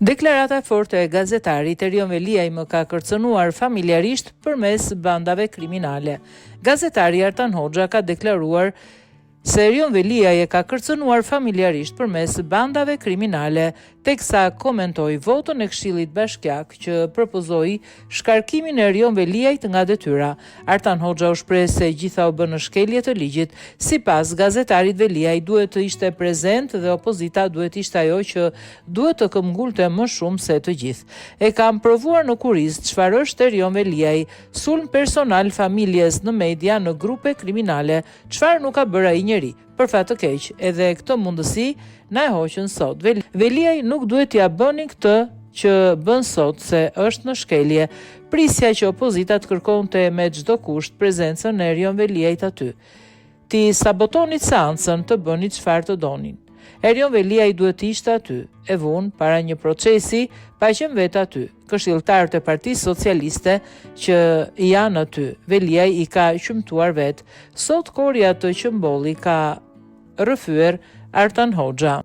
Deklarata e fortë e gazetarit Erion Veliaj më ka kërcënuar familjarisht përmes bandave kriminale. Gazetari Artan Hoxha ka deklaruar se Erion Veliaj e ka kërcënuar familjarisht përmes bandave kriminale, teksa komentoi votën e Këshillit Bashkiak që propozoi shkarkimin e Erion Veliajt nga detyra. Artan Hoxha u shpreh se gjitha u bën në shkelje të ligjit. Sipas gazetarit, Veliaj duhet të ishte prezent dhe opozita duhet ishte ajo që duhet të këmbgulte më shumë se të gjithë. E kam provuar në kuriz çfarë është Erion Veliaj, sulm personal familjes në media, në grupe kriminale, çfarë nuk ka bërë ai njeri. Për fat të keq, edhe këtë mundësi na e hoqën sot. Veliaj nuk duhet ja bënin këtë që bën sot, se është në shkelje. Prisja që opozita të kërkonte me çdo kusht prezencën e Erion Veliajt aty. Ti sabotonit seancën, të bëni çfarë të donin. Erion Veliaj duhet të ishte aty, e vonë para një procesi, pa qenë vetë aty. Këshilltarët e Partisë Socialiste që janë aty, Veliaj i ka qymtuar vetë. Sot korja të qëmbolli ka rrëfyer Artan Hoxha.